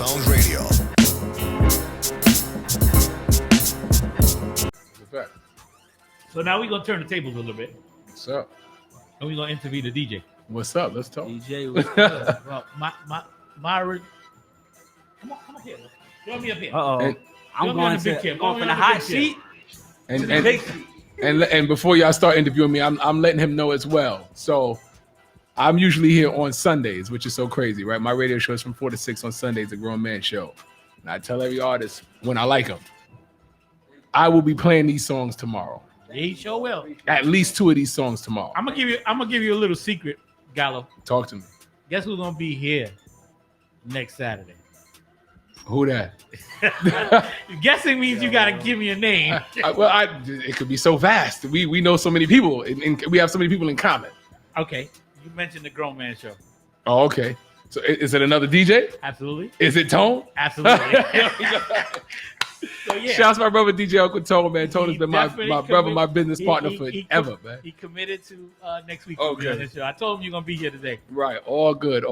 Sounds Radio. So now we're gonna turn the tables a little bit, What's up? and we're gonna interview the DJ. What's up? Let's talk. DJ was good. Well, come on here. Throw me up here. Uh-oh. And- Throw I'm me on going the big to chair. going Throw from me the on hot big chair. seat And to the big seat. and before y'all start interviewing me, I'm letting him know as well. So I'm usually here on Sundays, which is so crazy, right? My radio show is from 4 to 6 on Sundays, a grown man show. And I tell every artist when I like them, I will be playing these songs tomorrow. He sure will. At least 2 of these songs tomorrow. I'm gonna give you a little secret, Gallo. Talk to me. Guess who's gonna be here next Saturday? Who that? Guessing means you gotta give me a name. It could be so vast. We know so many people, and we have so many people in common. Okay, you mentioned the Grown Man Show. Oh, okay. So is it another DJ? Absolutely, Is it Tone? absolutely. So yeah, Shouts to my brother DJ Uncle Tone, man. Tone has He been my definitely brother, my committed- business partner he forever, man. He committed to next week. Okay. On this show. I told him you're gonna be here today. Right, all good,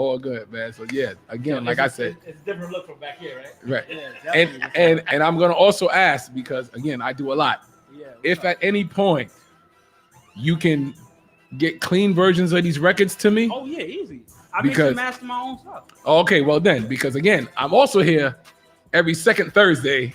man. So yeah, again, like I said, it's a different look from back here, right? right. Yeah, And definitely. and I'm gonna also ask because again, I do a lot. Yeah, If at any point you can get clean versions of these records to me, oh yeah, easy. I Because- can master my own stuff. okay, well then, because again, I'm also here every second Thursday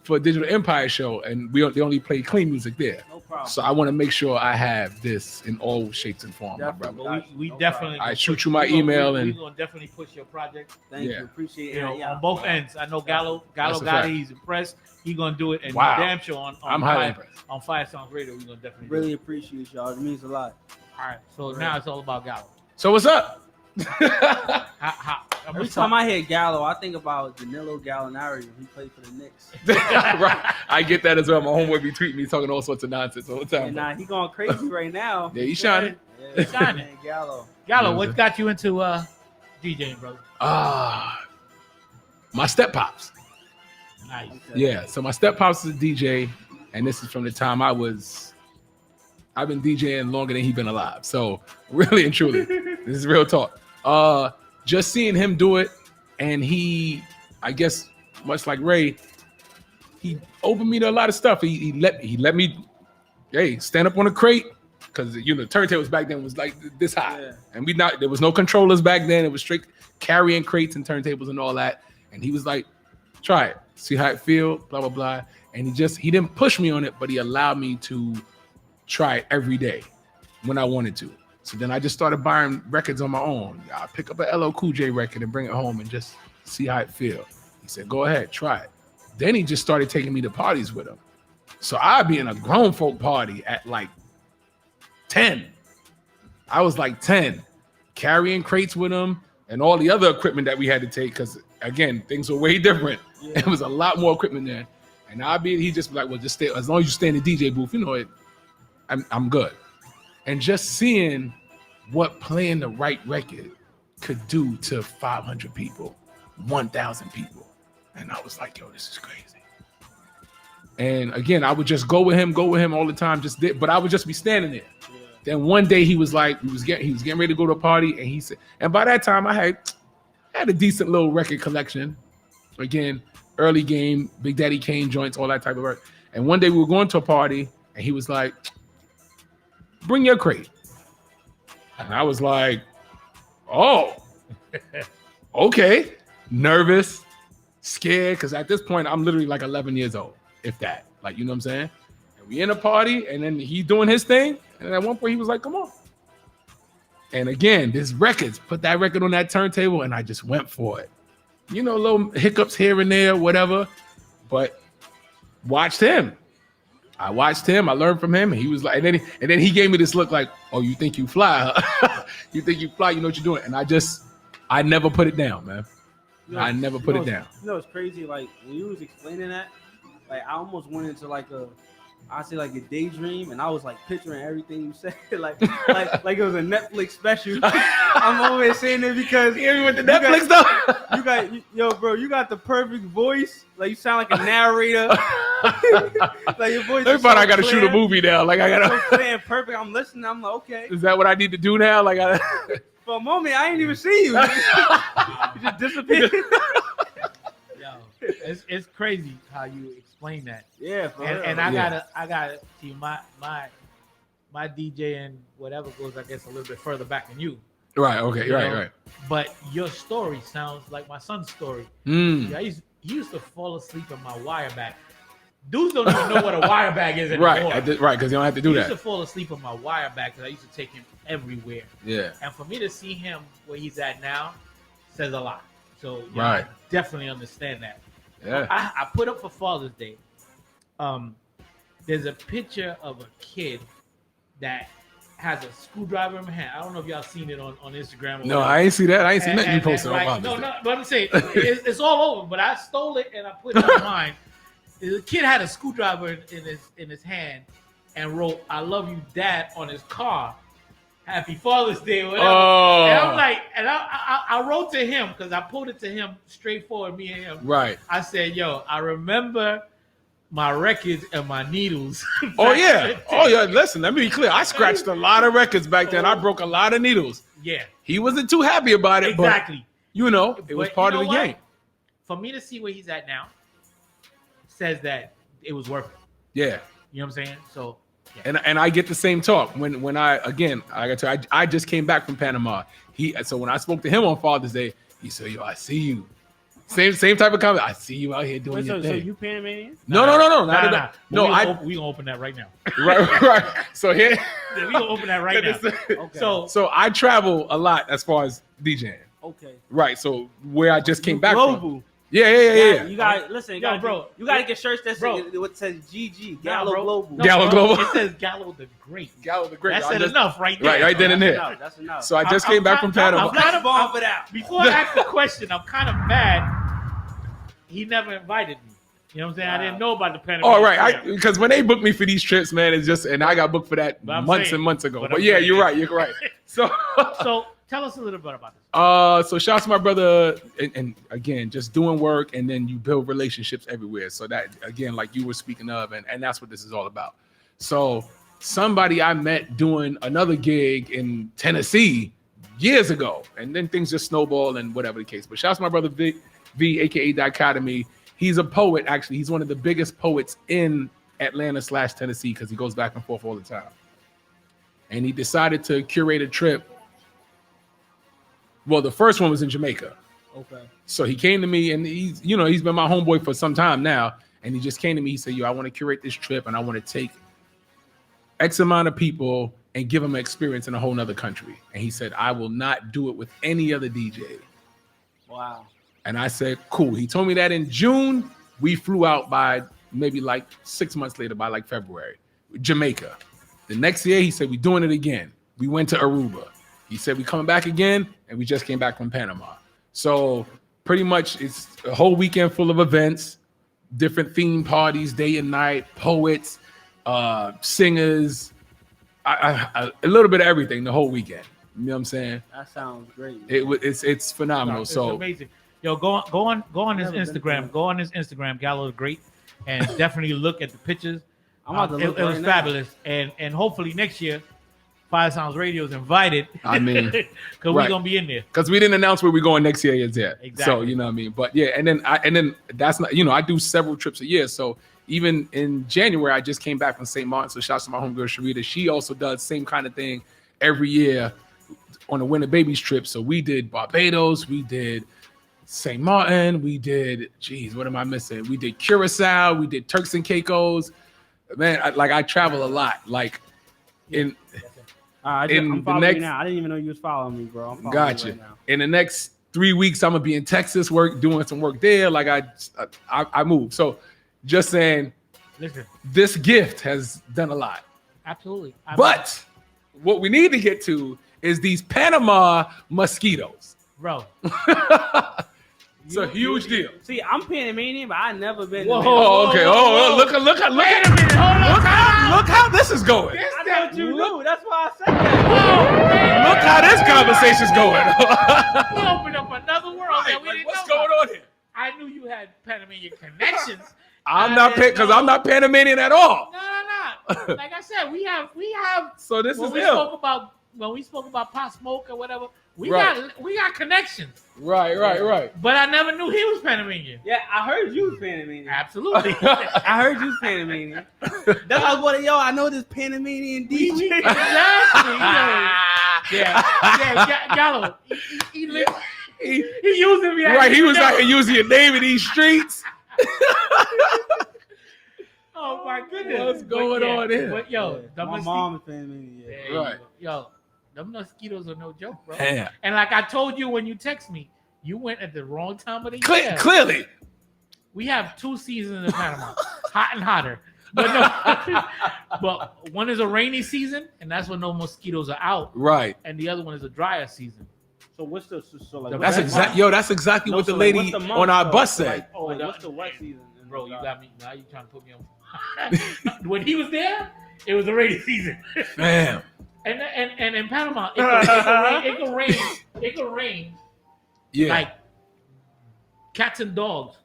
for Digital Empire show, and they only play clean music there. No problem. So I want to make sure I have this in all shapes and forms, my Definitely. brother. But we No definitely. I gonna shoot push- you my we gonna- email we and- gonna definitely push your project. Thank Yeah. you. Appreciate You it. know, Yeah. on both ends. I know Gallo That's a got fact. it. He's impressed. He's gonna do it, and Wow. damn sure on I'm highly Fire, impressed. on Fire Songs Radio, we're gonna definitely do Really it. appreciate y'all. It means a lot. All right, so now it's all about Gallo. So what's up? Every time I hear Gallo, I think about Danilo Gallinari when he played for the Knicks. Right. I get that as well. My homeboy be tweeting me talking all sorts of nonsense all the And time. he going crazy right now. Yeah, he's shining. Yeah, Shining. man, Gallo. Gallo, what got you into DJing, brother? My step pops. Nice. Okay. Yeah. So my step pops is a DJ, and this is from the time I've been DJing longer than he's been alive. So really and truly, this is real talk. Just seeing him do it, and he, I guess, much like Ray, he opened me to a lot of stuff. He let me, hey, stand up on a crate, because turntables back then was like this high, Yeah. and there was no controllers back then. It was straight carrying crates and turntables and all that. And he was like, try it, see how it feel, blah blah blah. And he didn't push me on it, but he allowed me to try it every day when I wanted to. So then I just started buying records on my own. I pick up a LL Cool J record and bring it home and just see how it feels. He said, go ahead, try it. Then he just started taking me to parties with him. So I'd be in a grown folk party at like 10. I was like 10, carrying crates with him and all the other equipment that we had to take, because again, things were way different. Yeah. There was a lot more equipment there. And he just be like, well, just stay, as long as you stay in the DJ booth, I'm good. And just seeing what playing the right record could do to 500 people, 1,000 people. And I was like, yo, this is crazy. And again, I would just go with him all the time, but I would just be standing there. Yeah. Then one day he was getting ready to go to a party, and he said, and by that time I had a decent little record collection. Again, early game, Big Daddy Kane joints, all that type of work. And one day we were going to a party, and he was like, bring your crate. And I was like, oh, okay. Nervous, scared, because at this point, I'm literally like 11 years old, if that. Like, you know what I'm saying? And we in a party, and then he doing his thing. And at one point, he was like, come on. And again, this records, put that record on that turntable, and I just went for it. Little hiccups here and there, whatever. But watched him. I watched him. I learned from him. And he was like, and then he gave me this look like, oh, you think you fly, huh? You think you fly? You know what you're doing. And I never put it down, man. I never put it down. It's crazy. Like when you was explaining that, like I almost went into like a daydream, and I was like picturing everything you said, like it was a Netflix special. I'm always saying it because You with the Netflix though? you got the perfect voice. Like you sound like a narrator. Like your voice. Everybody, I gotta shoot a movie now. Like I So gotta. clear and perfect. I'm listening. I'm like, okay. Is that what I need to do now? Like For a moment, I didn't even see you. You just disappeared. it's crazy how you explain that. Yeah, for And, real. and I Yeah. gotta see my DJ and whatever goes, I guess, a little bit further back than you. Right. Okay. You Right. know? Right. But your story sounds like my son's story. Mm. Yeah, he used to fall asleep in my wire bag. Dudes don't even know what a wire bag is anymore. Right, because you don't have to do He used that. to fall asleep in my wire bag because I used to take him everywhere. Yeah. And for me to see him where he's at now says a lot. So Right. I definitely understand that. Yeah. I put up for Father's Day. There's a picture of a kid that has a screwdriver in my hand. I don't know if y'all seen it on Instagram. Or No, whatever. I ain't see that. I ain't seen nothing you And, posted like, on no, Father's Day. but I'm saying it's all over. But I stole it and I put it on mine. The kid had a screwdriver in his hand and wrote "I love you, Dad" on his car. Happy Father's Day, or whatever. Oh. And I'm like, and I wrote to him because I pulled it to him straightforward, me and him. Right. I said, "Yo, I remember my records and my needles." Oh yeah. Oh yeah. Listen, let me be clear. I scratched a lot of records back then. I broke a lot of needles. Yeah, He wasn't too happy about it, exactly. but it was But part you of the know what? game. For me to see where he's at now says that it was worth it. Yeah. You know what I'm saying? So And I get the same talk when I just came back from Panama. So when I spoke to him on Father's Day, he said, "Yo, I see you." Same type of comment. I see you out here doing Wait, your so thing. you Panamanian? No, not at all. No, we gonna open that right now. right. So here, Yeah, we gonna open that right now. Okay. So I travel a lot as far as DJing. Okay. Right. So where I just came You back global. from. Yeah. You got listen, Yo, bro. You gotta get shirts that Bro. say what says GG Nah, Gallo bro. Global. No, Gallo bro, Global. It says Gallo the Great. Gallo the Great. That's I just- enough right there. Right then and there. That's enough. So I just came back from Panama. I'm kind of bomb for that. Before I ask the question, I'm kind of mad. He never invited me. You know what I'm saying? I didn't know about the Panama. All right, because when they book me for these trips, man, it's just, and I got booked for that But I'm months saying- and months ago. but But I'm yeah, saying- you're right. So, So tell us a little bit about this. so shout out to my brother, and again, just doing work, and then you build relationships everywhere. So that, again, like you were speaking of, and that's what this is all about. So somebody I met doing another gig in Tennessee years ago, and then things just snowball and whatever the case. But shout out to my brother V, aka Dichotomy. He's a poet, actually. He's one of the biggest poets in Atlanta/Tennessee because he goes back and forth all the time. And he decided to curate a trip. Well, the first one was in Jamaica. Okay. So he came to me, and he's been my homeboy for some time now. And he just came to me. He said, "Yo, I want to curate this trip, and I want to take X amount of people and give them an experience in a whole nother country." And he said, "I will not do it with any other DJ." Wow. And I said, cool. He told me that in June. We flew out by maybe like 6 months later, by like February, Jamaica. The next year, he said, we're doing it again. We went to Aruba. He said, we coming back again. And we just came back from Panama. So pretty much it's a whole weekend full of events, different theme parties, day and night, poets, singers, a little bit of everything the whole weekend. You know what I'm saying? That sounds great. It's phenomenal. It's so amazing. Yo, go on his Never been Instagram. to Go on his Instagram, Gallo the Great, and definitely look at the pictures. I'm about to look It was right now. fabulous, and hopefully next year, Fire Sounds Radio is invited. I mean, because right. we're gonna be in there. because we didn't announce where we're going next year yet. Exactly. So you know what I mean. But yeah, and then that's not, I do several trips a year. So even in January, I just came back from St. Martin. So shouts to my homegirl Sharita. She also does same kind of thing every year on the Winter Babies trip. So we did Barbados, we did St. Martin, we did, what am I missing? We did Curacao, we did Turks and Caicos. Man, I travel a lot. Like in I'm in the following next- you now. I didn't even know you was following me, bro. I'm following Gotcha. you right now. In the next 3 weeks, I'm gonna be in Texas doing some work there. Like I moved. So just saying, Listen, this gift has done a lot. absolutely. But what we need to get to is these Panama mosquitoes. bro, It's a huge deal. See, I'm Panamanian, but I never been. Whoa. to Panama. Oh, okay. Oh, look how this is going. I thought you knew. That's why I said that. Look how this conversation's going. we opened up another world that we didn't What's know going about. on here? I knew you had Panamanian connections. I'm not because I'm not Panamanian at all. No. Like I said, we have. So this When is we him. spoke about when we spoke about Pop Smoke or whatever, we Right. got connections. Right. But I never knew he was Panamanian. Yeah, I heard you was Panamanian. Absolutely. I heard you was Panamanian. That's why I was yo, I know this Panamanian DJ. Exactly. Yeah. Gallo. He using me. Right, he was out here using your name in these streets. Oh my goodness. What's going on here? But yo, the my mom is Panamanian. Yeah. Right. Yo, them mosquitoes are no joke, bro. Damn. And like I told you when you text me, you went at the wrong time of the year. Clearly. We have 2 seasons in Panama, hot and hotter. But no, but one is a rainy season, and that's when no mosquitoes are out. Right. And the other one is a drier season. So what's the like? That's exactly what the lady on our bus said. What's the wet season? Bro, you got me. Now you trying to put me on. When he was there, it was a rainy season. Damn. And in Panama, it can rain Yeah. like cats and dogs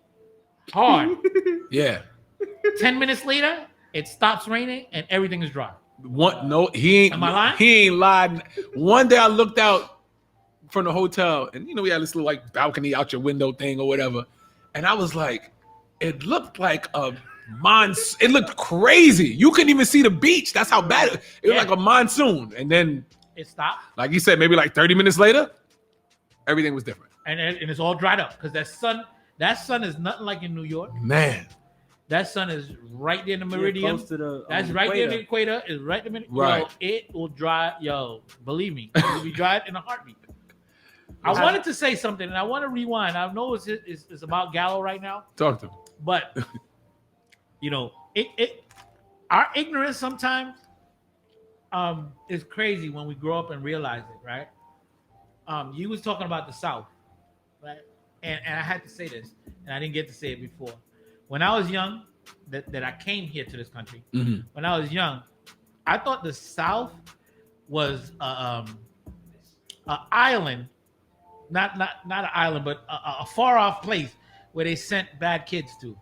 hard. Yeah. 10 minutes later, it stops raining and everything is dry. No, he ain't. Am I lying? He ain't lied. One day I looked out from the hotel, and we had this little like balcony out your window thing or whatever, and I was like, it looked like a monsoon. It looked crazy. You couldn't even see the beach. That's how bad it was. Like a monsoon, and then it stopped. Like you said, maybe like 30 minutes later, everything was different. And it's all dried up because that sun is nothing like in New York. Man, that sun is right there in the meridian. Close to the, that's right there in the equator. Is right in the right. Yo, it will dry. Yo, believe me, it will be dried in a heartbeat. I wanted to say something, and I want to rewind. I know it's about Gallo right now. Talk to him. But our ignorance sometimes is crazy when we grow up and realize it, right? You was talking about the South, right? And I had to say this, and I didn't get to say it before. When I was young, that I came here to this country. Mm-hmm. When I was young, I thought the South was an island, not an island, but a far off place where they sent bad kids to.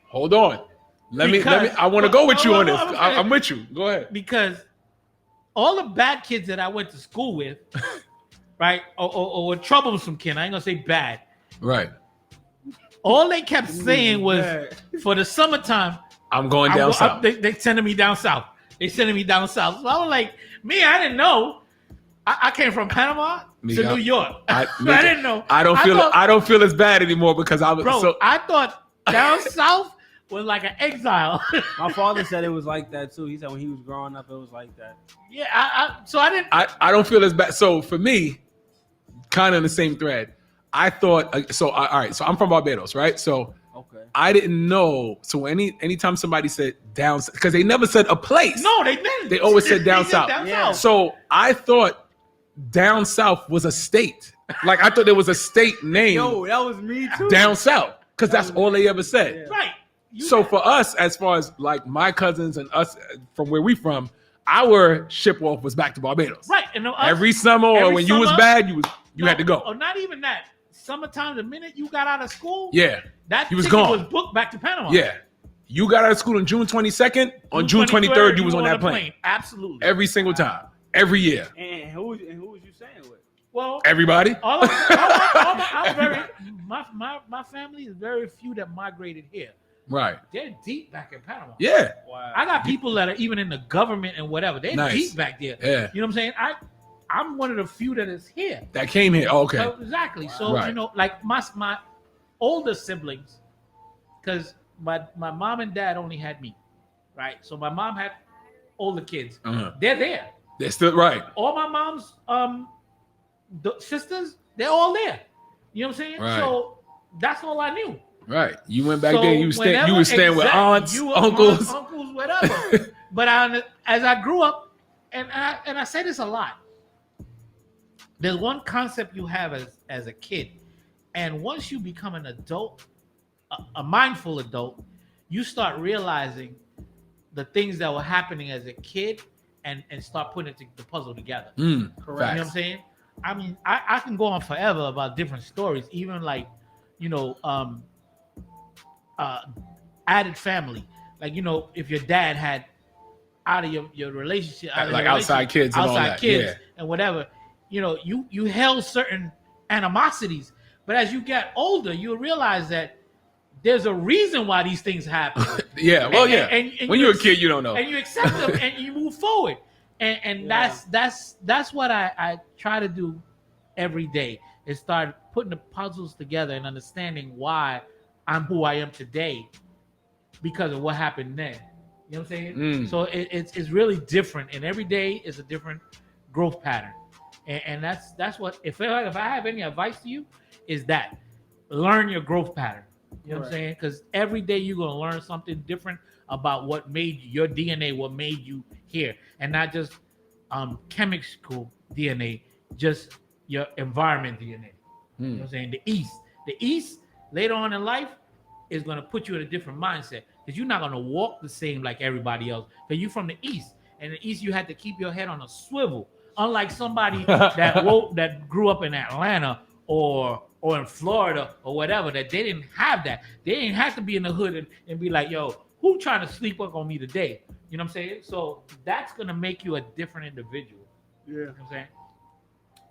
Hold on. Let me. I want to go with you on this. I'm with you. Go ahead. Because all the bad kids that I went to school with, right, or troublesome kid, I ain't gonna say bad. Right. All they kept saying was, for the summertime, I'm going down south. They sending me down south. They sending me down south. So I was like, I didn't know. I came from Panama to New York. I didn't know. I don't feel as bad anymore because I was. Bro, I thought down south was like an exile. My father said it was like that too. He said when he was growing up, it was like that. Yeah, so I didn't. I don't feel as bad. So for me, kind of in the same thread, I thought. So all right. So I'm from Barbados, right? So okay. I didn't know. So anytime somebody said down, because they never said a place. No, they didn't. They always said down south. South. So I thought down south was a state. Like I thought there was a state name. Yo, that was me too. Down south, because that's all they ever said. Yeah. Right. So for us, as far as like my cousins and us from where we from, our ship off was back to Barbados. Right. And every summer or when you was bad, you had to go. Or not even that. Summertime, the minute you got out of school, that he was ticket gone. was booked back to Panama. Yeah. You got out of school on June 22nd. On June 23rd, you was on that plane. Absolutely. Every single time. Every year. And who was you staying with? Well, everybody. My family is very few that migrated here. Right. They're deep back in Panama. Yeah. Wow. I got people that are even in the government and whatever. They're deep back there. Yeah. You know what I'm saying? I'm one of the few that is here. That came here. Oh, okay. So, exactly. Wow. So, like my older siblings, because my mom and dad only had me, right? So my mom had older kids. Uh-huh. They're there. They're still right. All my mom's sisters, they're all there. You know what I'm saying? Right. So that's all I knew. Right. You went back there. You were staying with aunts, uncles, whatever. But as I grew up, and I say this a lot. There's one concept you have as a kid, and once you become an adult, a mindful adult, you start realizing the things that were happening as a kid, and start putting the puzzle together. Correct. You know what I'm saying? I mean, I can go on forever about different stories, even like, added family. Like, if your dad had out of your relationship, like outside kids and all that. Yeah. and whatever, you held certain animosities. But as you get older, you realize that there's a reason why these things happen. Yeah, well, yeah. And When you're a kid, you don't know. and you accept them and you move forward. And that's what I try to do every day, is start putting the puzzles together and understanding why I'm who I am today because of what happened then. You know what I'm saying? So it's really different, and every day is a different growth pattern. And that's what, if I have any advice to you, is that learn your growth pattern. You know what I'm saying? Because every day you're gonna learn something different about what made your DNA, what made you here, and not just chemical DNA, just your environment DNA. You know what I'm saying? The East later on in life is gonna put you in a different mindset, because you're not gonna walk the same like everybody else. Because you're from the East, and the East you had to keep your head on a swivel. Unlike somebody that grew up in Atlanta or in Florida or whatever, that they didn't have that. They didn't have to be in the hood and be like, yo, who trying to sleep up on me today? You know what I'm saying? So that's gonna make you a different individual. Yeah. You know what I'm saying?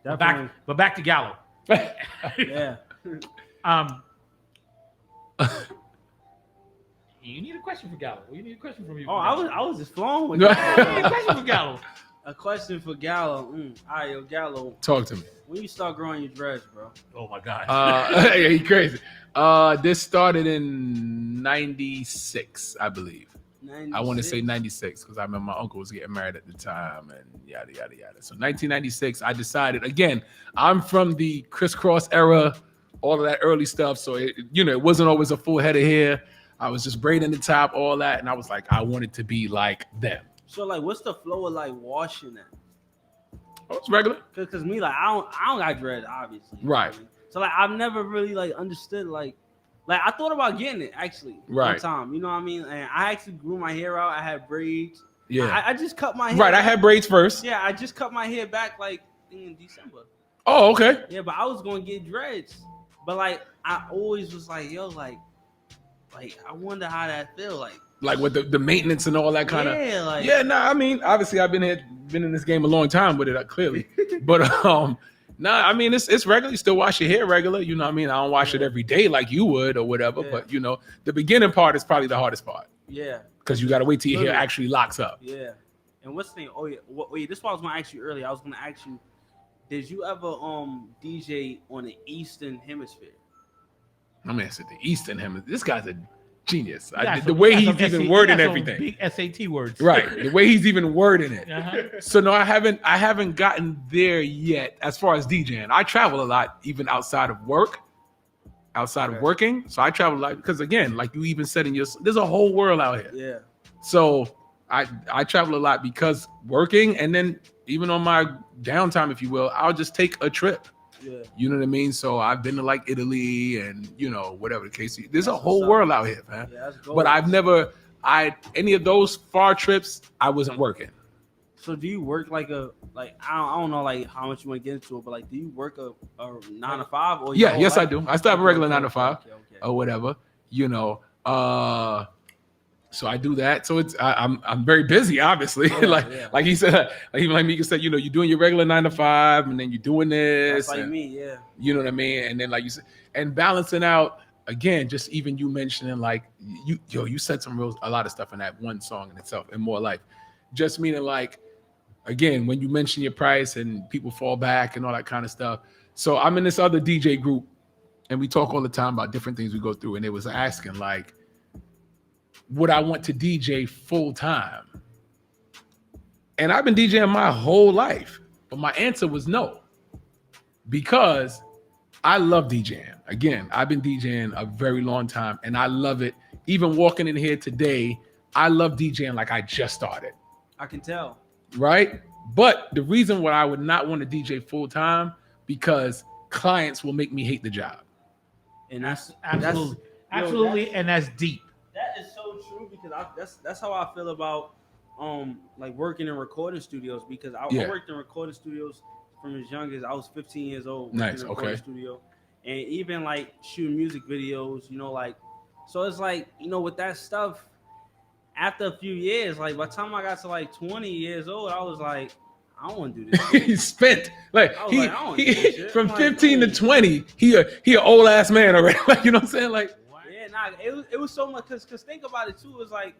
Definitely. But back to Gallo. Yeah. You need a question for Gallo. You need a question from you. Oh, I was just flowing with You that. need a question for Gallo. A question for Gallo. All right, yo, Gallo. Talk to me. When you start growing your dreads, bro? Oh my God. Yeah, he crazy. This started in '96, I believe. 96. I want to say 96 because I remember my uncle was getting married at the time and yada, yada, yada. So 1996, I decided, again, I'm from the crisscross era, all of that early stuff. So, it wasn't always a full head of hair. I was just braiding the top, all that. And I was like, I wanted to be like them. So, like, what's the flow of, like, washing that? Oh, it's regular. Cause me, like, I don't got dreads, obviously. Right. You know, so, like, I've never really, like, understood, like I thought about getting it, actually. Right. One time, you know what I mean? And I actually grew my hair out. I had braids. Yeah. I just cut my hair. Right, I had braids first. Yeah, I just cut my hair back, like, in December. Oh, okay. Yeah, but I was going to get dreads. But, like, I always was like, yo, like, I wonder how that feel, like with the maintenance and all that kind of. Yeah, like. Yeah, I mean, obviously I've been in this game a long time with it, clearly. But I mean, it's regular. You still wash your hair regular. You know what I mean? I don't wash it every day like you would or whatever. Yeah. But the beginning part is probably the hardest part. Yeah. Because you got to wait till your hair actually locks up. Yeah. And what's the thing? Oh yeah. Wait, this is what I was gonna ask you earlier. I was gonna ask you, did you ever DJ on the Eastern Hemisphere? I mean, it's the Eastern Hemisphere. This guy's a genius. The The way he's even wording everything. Big SAT words. Right. The way he's even wording it. Uh-huh. So no, I haven't gotten there yet as far as DJing. I travel a lot, even outside of work. Outside of working. So I travel a lot because, again, like you even said there's a whole world out here. Yeah. So I travel a lot because working, and then even on my downtime, if you will, I'll just take a trip. Yeah. You know what I mean? So I've been to like Italy and whatever the case is. There's a whole world out here, man. Yeah, that's gold. But I've never any of those far trips, I wasn't working. So do you work I don't know like how much you want to get into it, but like do you work a 9 to 5 or yes, I do. I still have a regular 9 to 5 okay. or whatever. So I do that. So I'm very busy, obviously. Like he said, like even like Mika said, you're doing your regular 9 to 5, and then you're doing this. That's like me, yeah. You know what I mean? And then like you said, and balancing out again, just even you mentioning like you said a lot of stuff in that one song in itself, and more life. Just meaning like, again, when you mention your price and people fall back and all that kind of stuff. So I'm in this other DJ group, and we talk all the time about different things we go through, and it was asking like, would I want to DJ full time? And I've been DJing my whole life, but my answer was no, because I love DJing. Again, I've been DJing a very long time, and I love it. Even walking in here today, I love DJing like I just started. I can tell. Right? But the reason why I would not want to DJ full time, because clients will make me hate the job. And that's absolutely, and that's deep. That is so true, because that's how I feel about like working in recording studios, because I worked in recording studios from as young as I was 15 years old. Nice, in a recording studio, and even like shooting music videos, like, so it's like, with that stuff, after a few years, like by the time I got to like 20 years old, I was like, I don't want to do this shit. He spent like I was like, I don't do this shit. from I'm like, 15 to man. 20. He an old ass man already. Like, you know what I'm saying? Like, Yeah, nah, it was so much because think about it too. It was like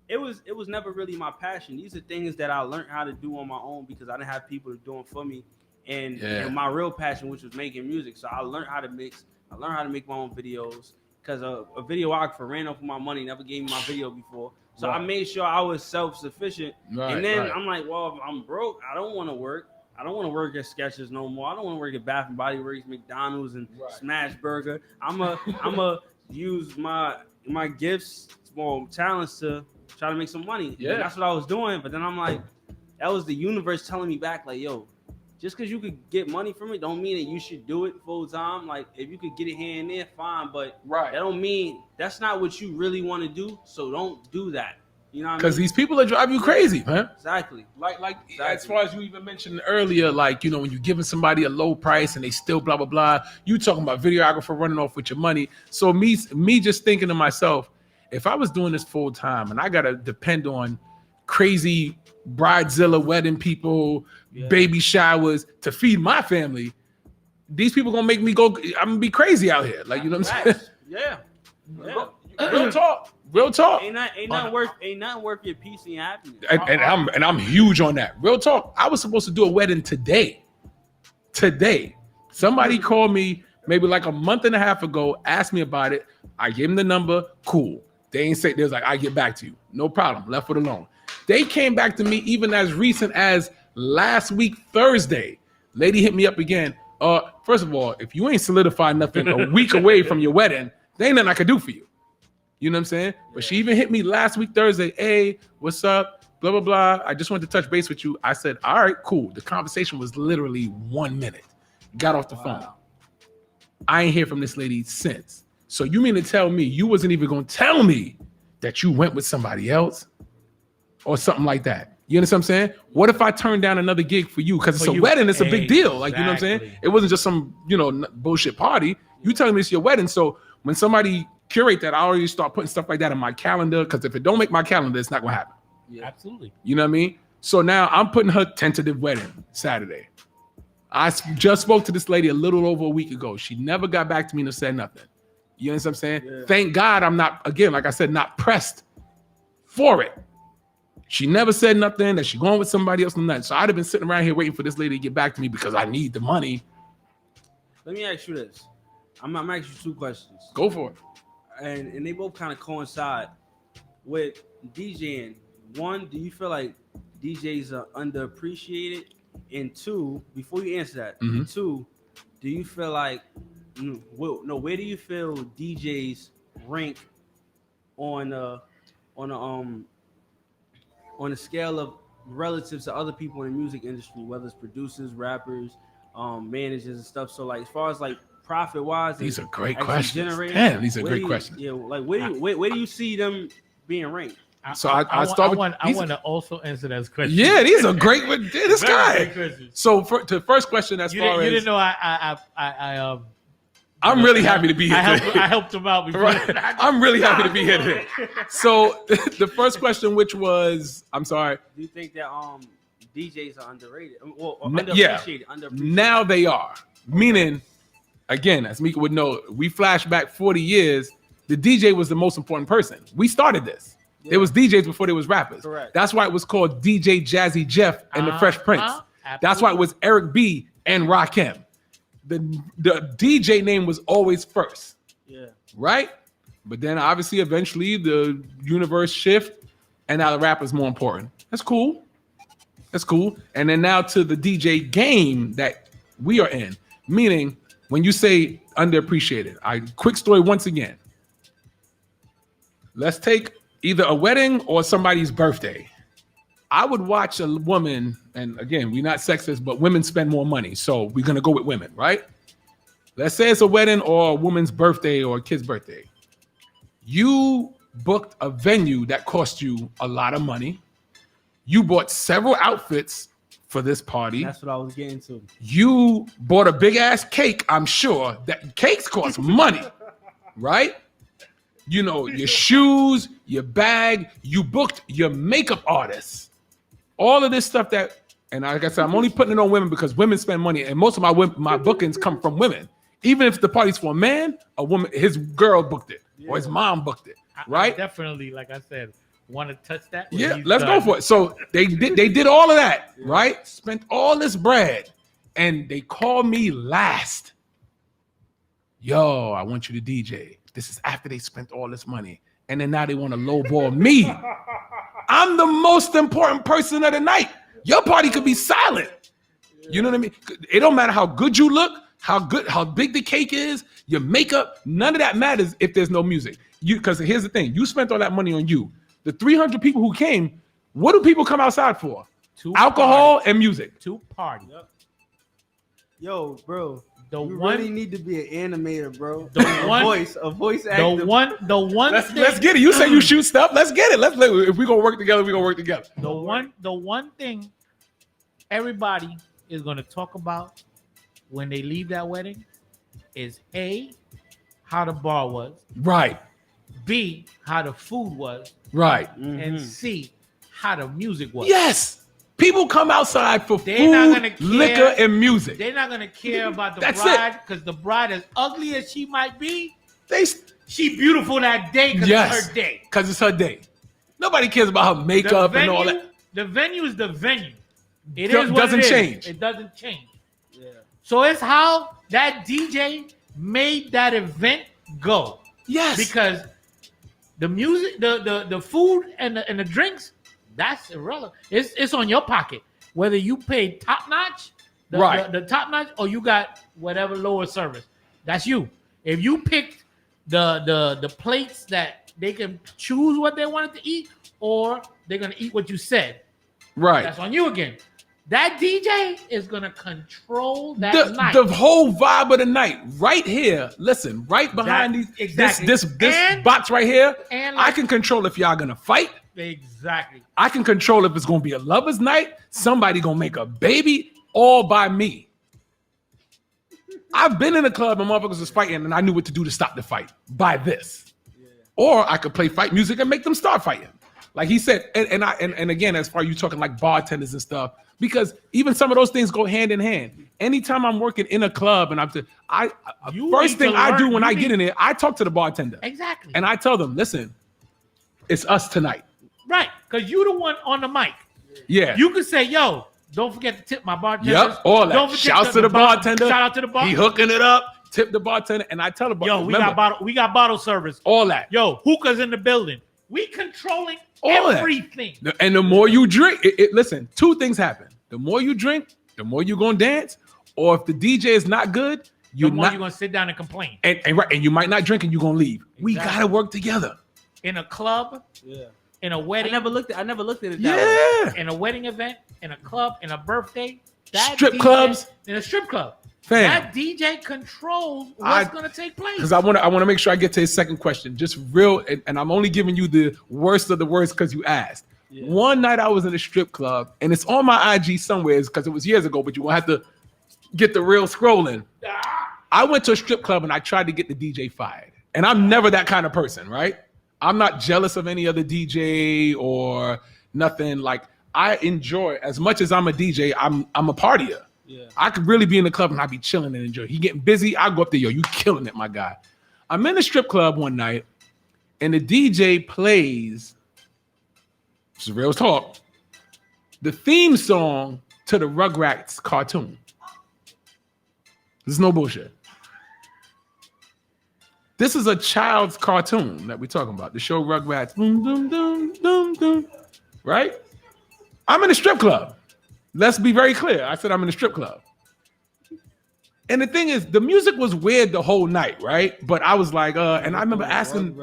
it was never really my passion. These are things that I learned how to do on my own because I didn't have people doing for me. And my real passion, which was making music. So I learned how to mix. I learned how to make my own videos because a videographer ran up with my money, never gave me my video before. So I made sure I was self-sufficient. And then I'm like, well, if I'm broke, I don't want to work. I don't want to work at Skechers no more. I don't want to work at Bath and Body Works, McDonald's, and Smash Burger. I'm a use my gifts, talents to try to make some money. Yeah, and that's what I was doing. But then I'm like, that was the universe telling me back, like, yo, just because you could get money from it, don't mean that you should do it full time. Like, if you could get it here and there, fine. But that don't mean that's not what you really want to do. So don't do that. You know what I mean? Because these people that drive you crazy, man. Exactly. Like as far as you even mentioned earlier, like, you know, when you're giving somebody a low price and they still blah, blah, blah, you talking about videographer running off with your money. So me just thinking to myself, if I was doing this full time and I got to depend on crazy bridezilla wedding people, baby showers to feed my family, these people gonna make me go, I'm gonna be crazy out here. Like, you know what I'm saying? Yeah. Real talk. Ain't nothing worth your peace and your happiness. And I'm huge on that. Real talk. I was supposed to do a wedding today. Somebody called me maybe like a month and a half ago, asked me about it. I gave them the number. Cool. They ain't say, they was like, I get back to you. No problem. Left it alone. They came back to me even as recent as last week, Thursday. Lady hit me up again. First of all, if you ain't solidified nothing a week away from your wedding, there ain't nothing I could do for you. You know what I'm saying? But she even hit me last week, Thursday. Hey, what's up? Blah, blah, blah. I just wanted to touch base with you. I said, all right, cool. The conversation was literally 1 minute. Got off the phone. I ain't hear from this lady since. So you mean to tell me you wasn't even going to tell me that you went with somebody else or something like that? You understand what I'm saying? What if I turned down another gig for you? Because it's a wedding. It's a big deal. Like, you know what I'm saying? It wasn't just some, bullshit party. You telling me it's your wedding. So when somebody curate that, I already start putting stuff like that in my calendar. Because if it don't make my calendar, it's not going to happen. Yeah, absolutely. You know what I mean? So now I'm putting her tentative wedding Saturday. I just spoke to this lady a little over a week ago. She never got back to me and said nothing. You understand what I'm saying? Yeah. Thank God I'm not, again, like I said, not pressed for it. She never said nothing, that she going with somebody else and nothing. So I'd have been sitting around here waiting for this lady to get back to me because I need the money. Let me ask you this. I'm asking you two questions. Go for it. And they both kind of coincide with DJing. One, do you feel like DJs are underappreciated? And two, before you answer that, two, do you feel like, where do you feel DJs rank on a scale of relative to other people in the music industry, whether it's producers, rappers, managers and stuff? So like as far as like profit wise, these are great questions. Damn, these are great questions. Yeah, like where do you see them being ranked? So I want to also answer that question. Yeah, these are great. This guy. So for the first question, as far as you didn't know, I'm really happy to be here. I helped him out before. Right. I'm really happy to be here today. So the first question, which was, I'm sorry. Do you think that DJs are underrated? Or underappreciated? Underappreciated? Now they are. Meaning, again, as Mika would know, we flash back 40 years. The DJ was the most important person. We started this. Yeah. There was DJs before there was rappers. Correct. That's why it was called DJ Jazzy Jeff and the Fresh Prince. That's why it was Eric B and Rakim. The DJ name was always first. Yeah. Right? But then obviously eventually the universe shift and now the rapper's more important. That's cool. And then now to the DJ game that we are in. Meaning when you say underappreciated, quick story once again. Let's take either a wedding or somebody's birthday. I would watch a woman, and again, we're not sexist, but women spend more money. So we're going to go with women, right? Let's say it's a wedding or a woman's birthday or a kid's birthday. You booked a venue that cost you a lot of money. You bought several outfits for this party. That's what I was getting to. You bought a big ass cake. I'm sure that cakes cost money, right? Your shoes, your bag, you booked your makeup artist. All of this stuff that And like I said, I'm only putting it on women because women spend money, and most of my bookings come from women. Even if the party's for a man, a woman, his girl booked it or his mom booked it, right? I definitely, like I said, want to touch that. Yeah, let's go for it. So they did all of that, right? Spent all this bread, and they called me last. Yo, I want you to DJ. This is after they spent all this money, and then now they want to lowball me. I'm the most important person of the night. Your party could be silent. You know what I mean? It don't matter how good you look, how big the cake is, your makeup, none of that matters if there's no music. Because here's the thing, you spent all that money on you. The 300 people who came, what do people come outside for? Alcohol and music. To party. Yep. Yo, bro. You one really need to be an animator, bro. A voice actor. The one. Let's get it. You say you shoot stuff. Let's get it. If we gonna work together, we gonna work together. The one thing everybody is gonna talk about when they leave that wedding is A, how the bar was. Right. B, how the food was. Right. And C, how the music was. Yes. People come outside for They're food, not gonna care. liquor, and music. They're not gonna care about the That's bride because the bride, as ugly as she might be, They she beautiful that day because it's her day. Because it's her day. Nobody cares about her makeup and all that. The venue is the venue. It doesn't change. It doesn't change. Yeah. So it's how that DJ made that event go. Yes. Because the music, the food and the drinks, that's irrelevant. It's on your pocket. Whether you paid top notch, the top notch, or you got whatever lower service. That's you. If you picked the plates that they can choose what they wanted to eat, or they're gonna eat what you said. Right. That's on you again. That DJ is gonna control that night. The whole vibe of the night, right here. Listen, right behind this box right here. And I can control if y'all gonna fight. Exactly. I can control if it's gonna be a lovers' night. Somebody gonna make a baby, all by me. I've been in a club and motherfuckers was fighting, and I knew what to do to stop the fight. By this, or I could play fight music and make them start fighting. Like he said, and again, as far as you talking like bartenders and stuff, because even some of those things go hand in hand. Anytime I'm working in a club and first thing I do when I get in there, I talk to the bartender. Exactly. And I tell them, listen, it's us tonight. Right, because you the one on the mic. Yeah. You could say, yo, don't forget to tip my bartender. Yep, all that. Don't forget Shouts to the bartender. Shout out to the bartender. He hooking it up. Tip the bartender. And I tell the bartender, yo, we got bottle service. All that. Yo, hookah's in the building. We controlling all everything. That. And the more you drink, listen, two things happen. The more you drink, the more you're going to dance. Or if the DJ is not good, you're going to sit down and complain. And you might not drink and you're going to leave. Exactly. We got to work together. In a club. Yeah. In a wedding. I never looked at it that way. In a wedding event, in a club, in a birthday. Strip clubs. In a strip club. Fam, that DJ controls what's going to take place. Because I want to make sure I get to his second question. Just real, and I'm only giving you the worst of the worst because you asked. Yeah. One night I was in a strip club, and it's on my IG somewhere because it was years ago, but you won't have to get the real scrolling. I went to a strip club and I tried to get the DJ fired. And I'm never that kind of person, right? I'm not jealous of any other DJ or nothing. Like, I enjoy, as much as I'm a DJ, I'm a partier. Yeah. I could really be in the club and I'd be chilling and enjoy. He getting busy, I go up there, yo, you killing it, my guy. I'm in a strip club one night and the DJ plays, this is real talk, the theme song to the Rugrats cartoon. This is no bullshit. This is a child's cartoon that we're talking about. The show Rugrats. Boom, boom, boom, boom, boom. Right? I'm in a strip club. Let's be very clear. I said I'm in a strip club. And the thing is, the music was weird the whole night, right? But I was like, and I remember asking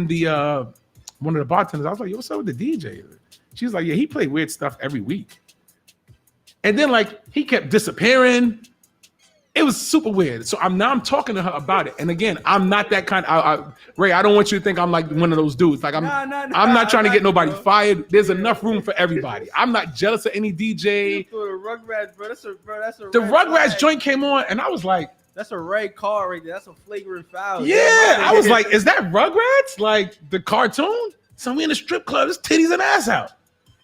the one of the bartenders, I was like, yo, what's up with the DJ? She was like, yeah, he played weird stuff every week. And then like he kept disappearing. It was super weird. So I'm talking to her about it. And again, I'm not that kind of Ray, I don't want you to think I'm like one of those dudes. Like I'm not trying to get nobody fired. There's enough room for everybody. I'm not jealous of any DJ. The Rugrats, bro. That's a the Rugrats joint came on and I was like, that's a red card right there. That's a flagrant foul. Yeah. I was like, is that Rugrats? Like the cartoon? So we in a strip club, there's titties and ass out.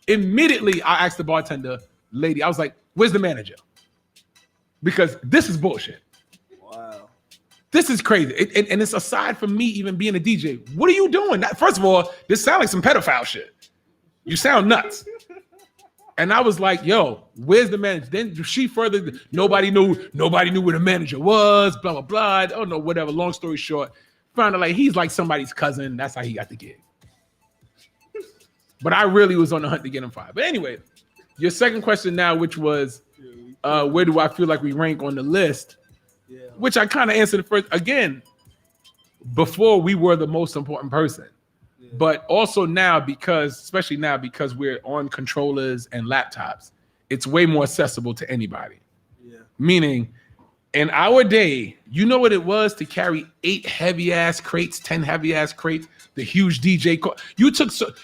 Immediately I asked the bartender, lady. I was like, "Where's the manager?" Because this is bullshit. Wow. This is crazy. And it's aside from me even being a DJ. What are you doing? First of all, this sounds like some pedophile shit. You sound nuts. And I was like, yo, where's the manager? Then she further, nobody knew where the manager was, blah, blah, blah. Oh no, whatever. Long story short, found out like he's like somebody's cousin. That's how he got the gig. But I really was on the hunt to get him fired. But anyway, your second question now, which was, where do I feel like we rank on the list? Yeah. Which I kind of answered first. Again, before we were the most important person. But also now, especially now, because we're on controllers and laptops, it's way more accessible to anybody. Yeah. Meaning, in our day, you know what it was to carry 8 heavy-ass crates, 10 heavy-ass crates, the huge DJ.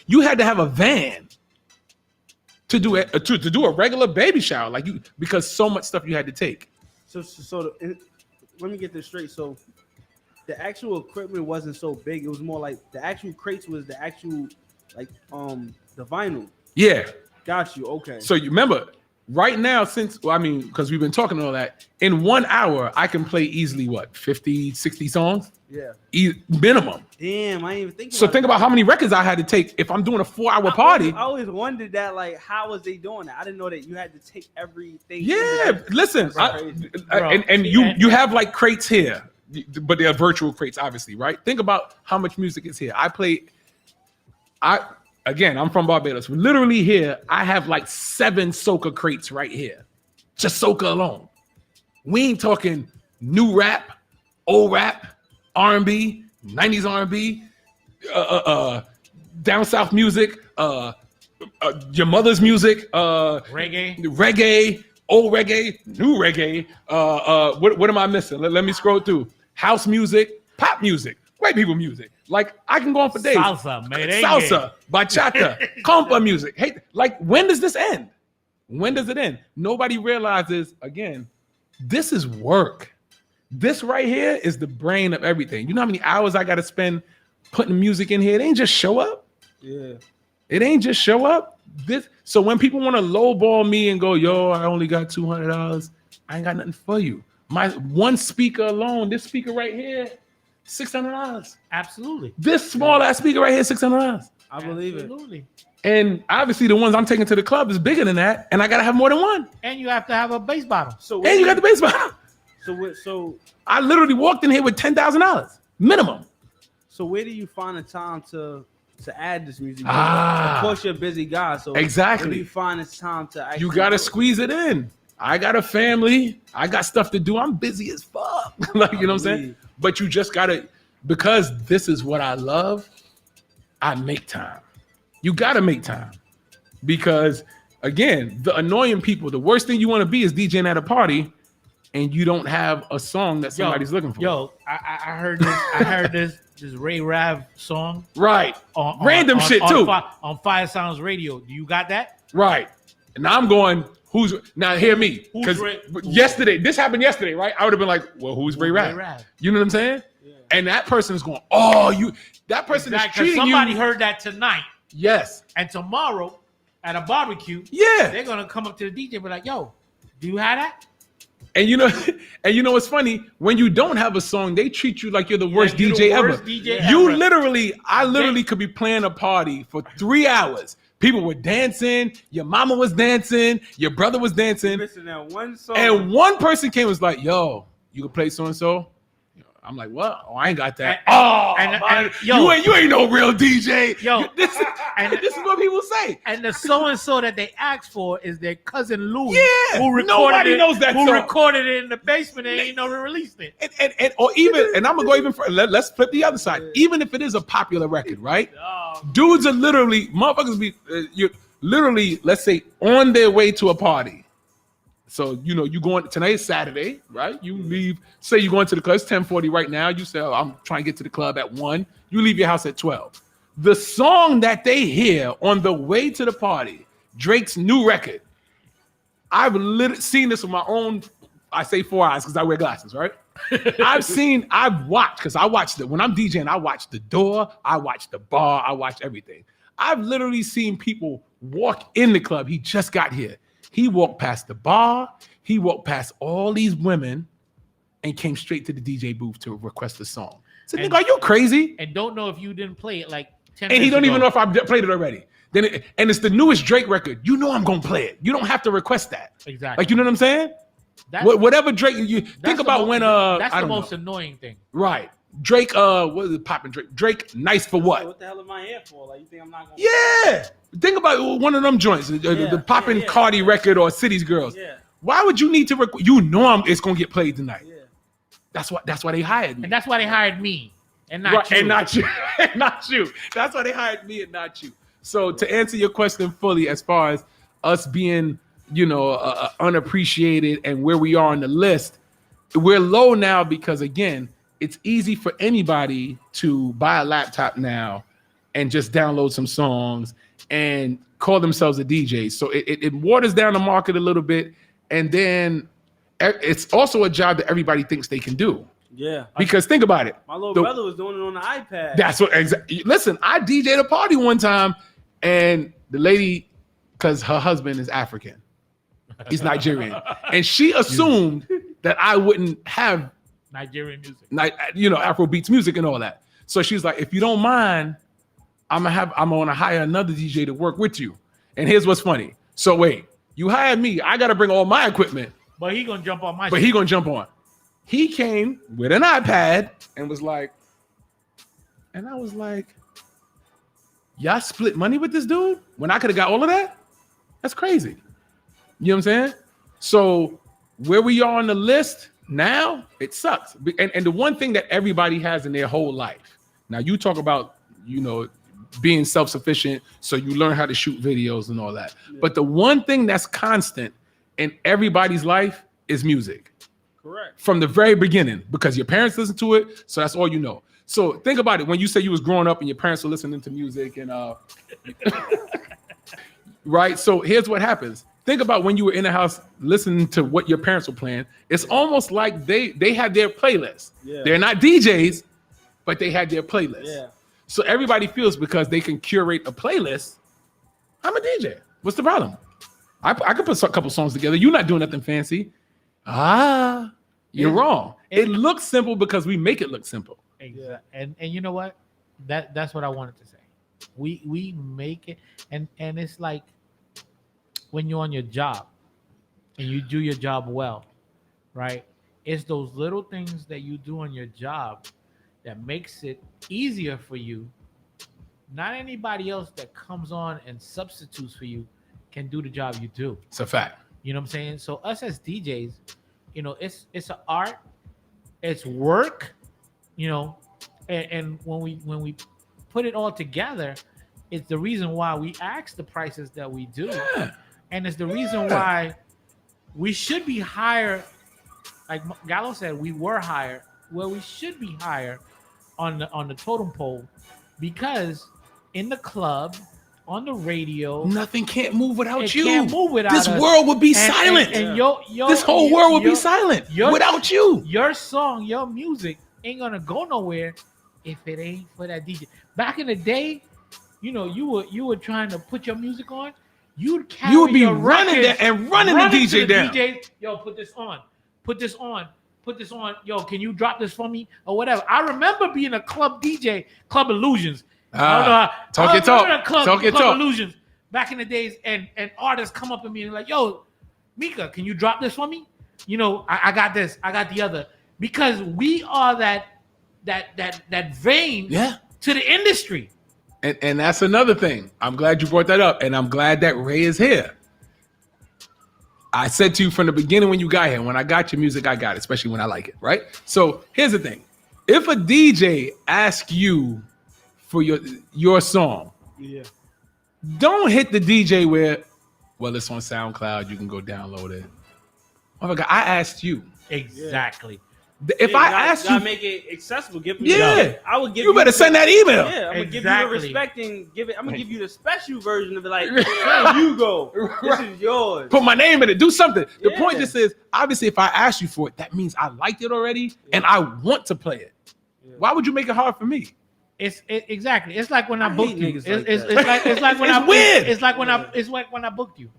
You had to have a van to do it, to do a regular baby shower, because so much stuff you had to take. Let me get this straight. So the actual equipment wasn't so big. It was more like the actual crates was the actual, the vinyl. Yeah. Got you. Okay. So you remember, right now, because we've been talking all that, in 1 hour, I can play easily, 50, 60 songs? Yeah. Minimum. Damn, I didn't even think about So think about how many records I had to take if I'm doing a 4-hour party. I always wondered that, how was they doing that? I didn't know that you had to take everything. Yeah, listen. Right. You have crates here, but they're virtual crates, obviously, right? Think about how much music is here. I'm from Barbados. Literally here, I have 7 soca crates right here. Just soca alone. We ain't talking new rap, old rap, R&B, 90s R&B, down south music, your mother's music, reggae, old reggae, new reggae. What am I missing? Let me scroll through. House music, pop music, white people music. I can go on for days. Salsa, bachata, compa music. Hey, when does this end? When does it end? Nobody realizes, again, this is work. This right here is the brain of everything. You know how many hours I got to spend putting music in here? It ain't just show up. Yeah. It ain't just show up. So when people want to lowball me and go, yo, I only got $200, I ain't got nothing for you. My one speaker alone, this speaker right here, $600. Absolutely. This small ass speaker right here, $600. I believe Absolutely. it. And obviously the ones I'm taking to the club is bigger than that, and I gotta have more than one. And you have to have a bass bottle. And you got the bass bottle. So I literally walked in here with $10,000 minimum. So where do you find the time to add this music? Of course, you're a busy guy. So exactly. where do you find the time to actually? You gotta squeeze it in. I got a family. I got stuff to do. I'm busy as fuck. You know what I'm saying? But you just gotta, because this is what I love, I make time. You gotta make time. Because again, the annoying people, the worst thing you want to be is DJing at a party and you don't have a song that somebody's looking for. I heard this. I heard this Ray Rav song. Right. Random shit too. On Fire Sounds Radio. Do you got that? Right. And I'm going, now hear me. Because yesterday, this happened yesterday, right? I would have been like, well, who's Ray Rav? You know what I'm saying? Yeah. And that person is going, that person is treating somebody you. heard that tonight. Yes. And tomorrow at a barbecue, they're gonna come up to the DJ and be like, yo, do you have that? And you know what's funny? When you don't have a song, they treat you like you're the worst DJ ever. I literally could be playing a party for 3 hours. People were dancing, your mama was dancing, your brother was dancing. Missing that one song. And one person came and was like, yo, you can play so-and-so? I'm like, what? Oh, I ain't got that. You ain't no real DJ. Yo, this is what people say. And the so-and-so that they asked for is their cousin Louis. Yeah, nobody knows that song. Who recorded it in the basement and ain't never released it. And I'm gonna go even further. Let's flip the other side. Even if it is a popular record, right? Dudes are literally, let's say, on their way to a party. So, you going, tonight is Saturday, right? You leave, say you're going to the club, it's 10:40 right now. You say, I'm trying to get to the club at 1. You leave your house at 12. The song that they hear on the way to the party, Drake's new record, I've seen this with my own, I say 4 eyes because I wear glasses, right? I've watched, because I watched it. When I'm DJing, I watch the door, I watch the bar, I watch everything. I've literally seen people walk in the club. He just got here. He walked past the bar. He walked past all these women and came straight to the DJ booth to request a song. So, nigga, are you crazy? And don't know if you didn't play it like 10 And he don't ago. even know if I played it already. And it's the newest Drake record. You know I'm gonna play it. You don't have to request that. Exactly. Like, you know what I'm saying? Whatever Drake, you think about when that's I the don't most know. annoying thing. Right. Drake, what is it popping? Drake, nice for what? What the hell am I here for? Like, you think I'm not gonna? Yeah. Think about one of them joints, the popping Cardi record or City's Girls. Yeah. Why would you need to? You know it's gonna get played tonight. Yeah. That's why they hired me. And that's why they hired me and not Right, you. and not you. And not you. That's why they hired me and not you. So to answer your question fully, as far as us being, unappreciated and where we are on the list, we're low now because, again, it's easy for anybody to buy a laptop now and just download some songs and call themselves a DJ. So it waters down the market a little bit. And then it's also a job that everybody thinks they can do. Yeah. Because think about it. My little brother was doing it on the iPad. That's what exactly. Listen, I DJ'd a party one time, and the lady, because her husband is African, he's Nigerian, and she assumed that I wouldn't have Nigerian music, Afro beats music and all that. So she's like, if you don't mind, I'm gonna hire another DJ to work with you. And here's what's funny. So wait, you hired me, I gotta bring all my equipment. but he gonna jump on my. But shit. he gonna jump on. He came with an iPad and was like, and I was like, y'all split money with this dude when I could have got all of that? That's crazy. You know what I'm saying? So where we are on the list now, it sucks. And the one thing that everybody has in their whole life. Now you talk about, being self-sufficient, so you learn how to shoot videos and all that. Yeah. But the one thing that's constant in everybody's life is music. Correct. From the very beginning, because your parents listen to it, so that's all you know. So think about it. When you say you was growing up and your parents were listening to music and right? So here's what happens. Think about when you were in the house listening to what your parents were playing. It's almost like they had their playlist. Yeah. They're not DJs, but they had their playlist. Yeah. So everybody feels because they can curate a playlist, I'm a DJ. What's the problem? I could put a couple songs together. You're not doing nothing fancy. You're wrong. It looks simple because we make it look simple. Exactly. And you know what? That's what I wanted to say. We make it, and it's like when you're on your job and you do your job well, right? It's those little things that you do on your job that makes it easier for you. Not anybody else that comes on and substitutes for you can do the job you do. It's a fact. You know what I'm saying? So us as DJs, it's an art, it's work, and when we put it all together, it's the reason why we ask the prices that we do. Yeah. And it's the reason why we should be higher. Like Gallo said, we were higher where we should be higher on the totem pole, because in the club, on the radio, nothing can't move without you. Can't move without this us. World would be silent. And this whole world would be silent without you. Your song, your music ain't gonna go nowhere if it ain't for that DJ. Back in the day, you were trying to put your music on. You would be running there and running the DJ down. DJ, yo, put this on. Put this on. Yo, can you drop this for me or whatever? I remember being a club DJ, Club Illusions. Talk your talk. Illusions back in the days, and artists come up to me and like, yo, Mika, can you drop this for me? I got this, I got the other, because we are that vein to the industry. And that's another thing. I'm glad you brought that up, and I'm glad that Ray is here. I said to you from the beginning when you got here, when I got your music, I got it, especially when I like it, right? So here's the thing. If a DJ asks you for your song, don't hit the DJ where, well, it's on SoundCloud, you can go download it. Oh my God, I asked you. Exactly. If I asked you, make it accessible. Give me I would give you better send that email. Yeah, I'm gonna give you the respect and give it. I'm gonna give you the special version of it. Like, there you go. This is yours. Put my name in it. Do something. The point just is, obviously, if I ask you for it, that means I liked it already and I want to play it. Why would you make it hard for me? Exactly. It's like when I booked you. It's like when I booked you.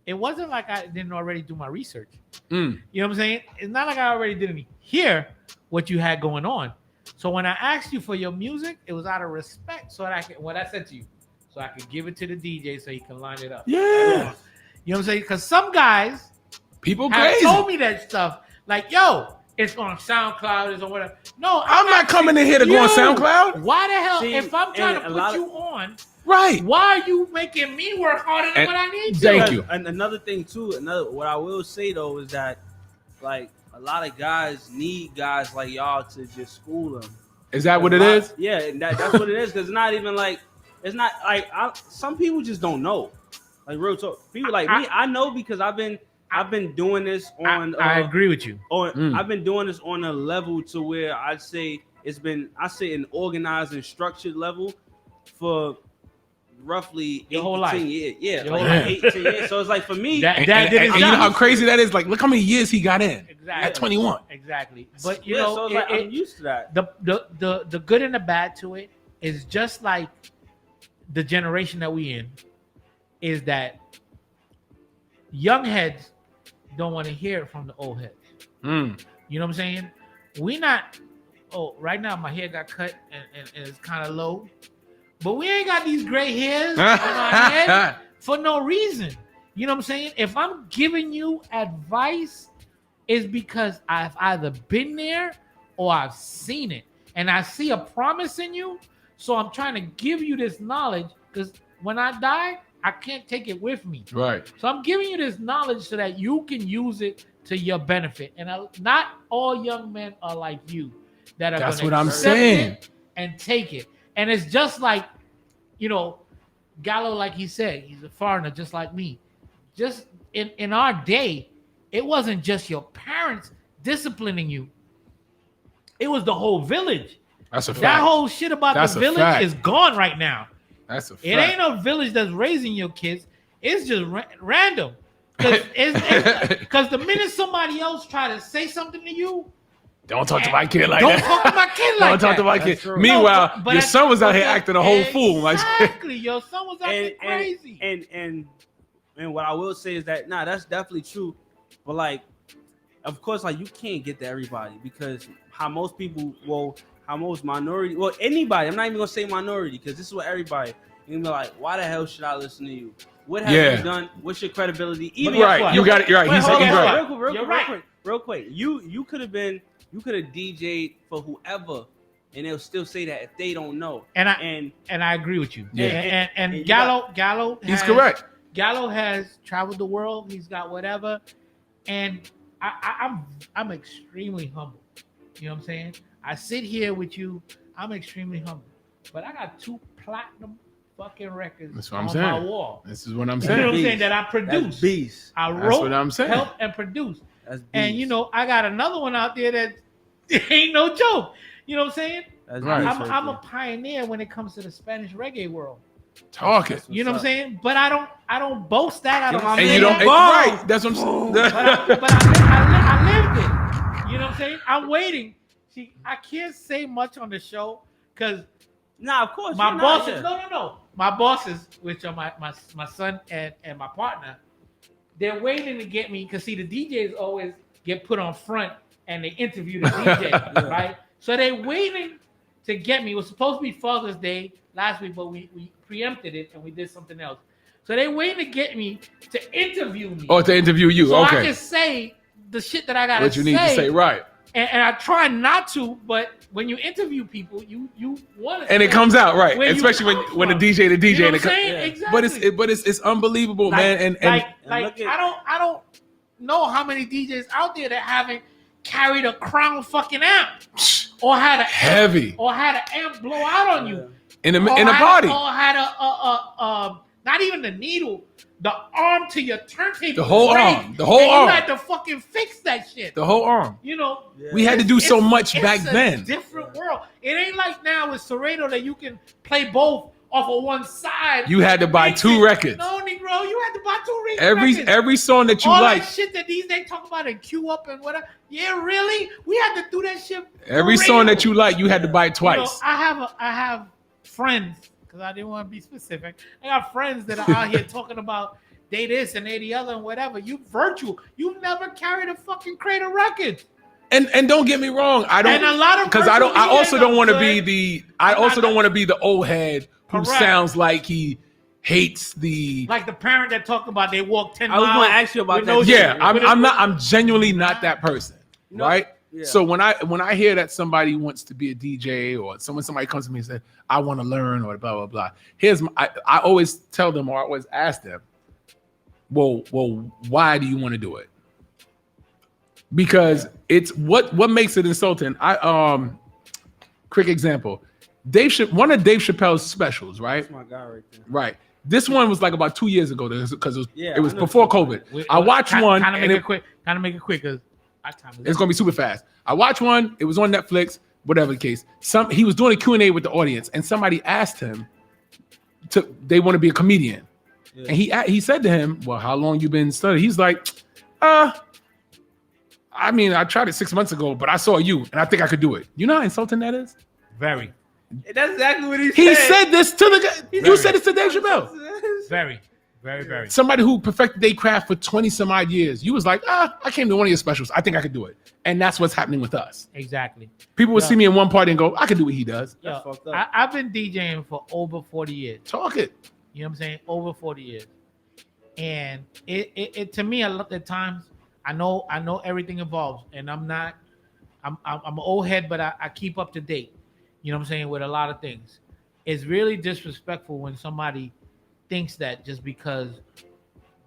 it wasn't like I didn't already do my research. Mm. You know what I'm saying? It's not like I already didn't hear what you had going on. So when I asked you for your music, it was out of respect. So that I can, what I said to you, so I could give it to the DJ so he can line it up. Yeah. You know what I'm saying? Because some guys People have crazy. told me that stuff. Like, yo, it's on SoundCloud, it's on whatever. No, I'm not coming in here to go on SoundCloud. Why the hell? See, if I'm trying to and a put lot you on, Right. why are you making me work harder than And- what I need to? Thank you. And another thing too, what I will say though is that like a lot of guys need guys like y'all to just school them. Is that what it is? Yeah, and that's what it is. Because it's not even like some people just don't know. Like real talk, people like me, I know because I've been doing this on. I agree with you. I've been doing this on a level to where I say an organized and structured level for roughly Your 8 whole to life. 10 years. Yeah, Your like whole life. 8 to 10 years. So it's like for me, That And, did and his you know job. how crazy that is? Like, look how many years he got in. Exactly. At 21. Exactly. But you yeah, know, so it's like, I'm used to that. the good and the bad to it is just like the generation that we in is that young heads don't want to hear it from the old heads. Mm. You know what I'm saying? We not. Oh, right now my hair got cut and it's kind of low, but we ain't got these gray hairs on our head for no reason. You know what I'm saying? If I'm giving you advice, it's because I've either been there or I've seen it, and I see a promise in you. So I'm trying to give you this knowledge because when I die, I can't take it with me. Right. So I'm giving you this knowledge so that you can use it to your benefit. And not all young men are like you that are That's going what to I'm accept saying. it and take it. And it's just like, you know, Gallo, like he said, he's a foreigner just like me. Just in our day, it wasn't just your parents disciplining you. It was the whole village. That's a fact. That whole shit about That's the a village fact. is gone right now. That's a fact. It ain't a village that's raising your kids. It's just random. Because the minute somebody else try to say something to you, Don't talk to my kid like don't that. talk to my kid like Don't talk that. to my That's kid. true. Meanwhile, No, but your son was out here but acting a whole fool. Like, Exactly. Your son was acting crazy. And what I will say is that that's definitely true. But like, of course, like you can't get to everybody because how most minority, well, anybody. I'm not even gonna say minority because this is what everybody. You're gonna be like, why the hell should I listen to you? What have you done? What's your credibility? Even right, you got it. You're right. Wait, He's hold on, right. hold on. Real quick. You could have DJ'd for whoever, and they'll still say that if they don't know. And I agree with you. Yeah. And Gallo, He's correct. Gallo has traveled the world. He's got whatever, and I'm extremely humble. You know what I'm saying? I sit here with you. I'm extremely humble, but I got 2 platinum fucking records That's what I'm on saying. my wall. This is what I'm You know what saying. I'm saying? That I That's produced. beast. I That's wrote, what I'm saying. helped, and produced. That's beast. And you know, I got another one out there that ain't no joke. You know what I'm saying? That's Right. beast I'm a there. pioneer when it comes to the Spanish reggae world. Talk it. You know what I'm What's up? saying? But I don't boast that. I don't. my And man you don't. Boom. Right. That's what I'm But saying. I lived it. You know what I'm saying? I'm waiting. See, I can't say much on the show because Nah, of course. my you're bosses. not, No. My bosses, which are my son and my partner, they're waiting to get me because see the DJs always get put on front and they interview the DJ, right? So they're waiting to get me. It was supposed to be Father's Day last week, but we preempted it and we did something else. So they're waiting to get me to interview me. Or to interview you. So I Okay. can say the shit that I gotta What you need to say. Right. and I try not to, but when you interview people, you want to. And it comes out right, where you especially come when the from. DJ You know and what I'm it comes. saying? Yeah. Exactly. But it's unbelievable, man. And like look at- I don't know how many DJs out there that haven't carried a crown fucking amp or had a heavy or had an amp blow out on you. in a Or party. Or had a not even the needle, the arm to your turntable. The whole break, arm. The whole and arm. You had to fucking fix that shit. The whole arm. You know, Yeah. We had to do so It's- much back it's a then. different world. It ain't like now with Sereno that you can play both off of one side. You had to buy Mix 2 it. records. No, Negro, you had to buy 2 records. Every song that you all like, that shit that they talk about and queue up and whatever. Yeah, really? We had to do that shit. for every song real. that you like, you had to buy it You know, twice. I have friends because I didn't want to be specific. I got friends that are out here talking about they this and they the other and whatever. You virtual. You never carried a fucking crate of records. And don't get me wrong, I don't, And a lot of because I don't. I virtual also DJs don't want to are be good. the. I also don't want to be the old head who Correct. sounds like he hates the. Like the parent that talked about they walk 10 I was miles. going to ask you about with that. no Yeah, shit. I'm not. I'm genuinely not that person, You know, right? yeah. So when I hear that somebody wants to be a DJ or somebody comes to me and says I want to learn or blah blah blah, I always tell them or I always ask them, well, why do you want to do it? Because it's what makes it insulting. Quick example, one of Dave Chappelle's specials, right? That's my guy right there. Right. This one was like about 2 years ago because it was I know before something. COVID. I watched one Kind of and make it quick. Kind of make it quick because our time is it's up. gonna be super fast. I watched one. It was on Netflix. Whatever the case. He was doing a Q&A with the audience, and somebody asked him they want to be a comedian, Yeah. and he said to him, "Well, how long you been studying?" He's like, I mean, I tried it 6 months ago, but I saw you, and I think I could do it. You know how insulting that is? Very, That's exactly what he said. He said this to the guy. You Very. said this to Dave Chappelle. very, very, very. Somebody who perfected their craft for 20 some odd years. You was like, I came to one of your specials. I think I could do it. And that's what's happening with us. Exactly. People will Yeah. see me in one party and go, I can do what he does. Yo, That's fucked up. I've been DJing for over 40 years. Talk it. You know what I'm saying? Over 40 years. And it to me, I look at times, I know everything evolves, and I'm an old head, but I keep up to date. You know what I'm saying, with a lot of things. It's really disrespectful when somebody thinks that just because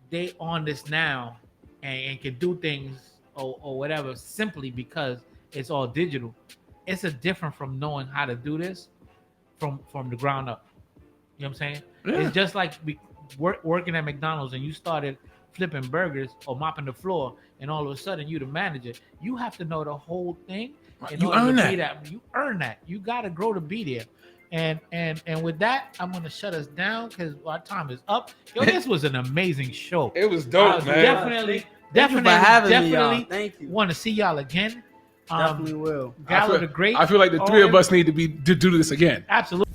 they on this now and can do things or whatever simply because it's all digital. It's a different from knowing how to do this from the ground up. You know what I'm saying? Yeah. It's just like working at McDonald's and you started flipping burgers or mopping the floor, and all of a sudden you the manager. You have to know the whole thing. In You order earn to that. be that. You earn that. You got to grow to be there. And with that, I'm gonna shut us down because our time is up. Yo, this was an amazing show. It was I dope, man. definitely Thank you for having me, y'all. definitely Thank you. want to see y'all again. Definitely will. Gallo the Great. I feel like the three of us need to do this again. Absolutely.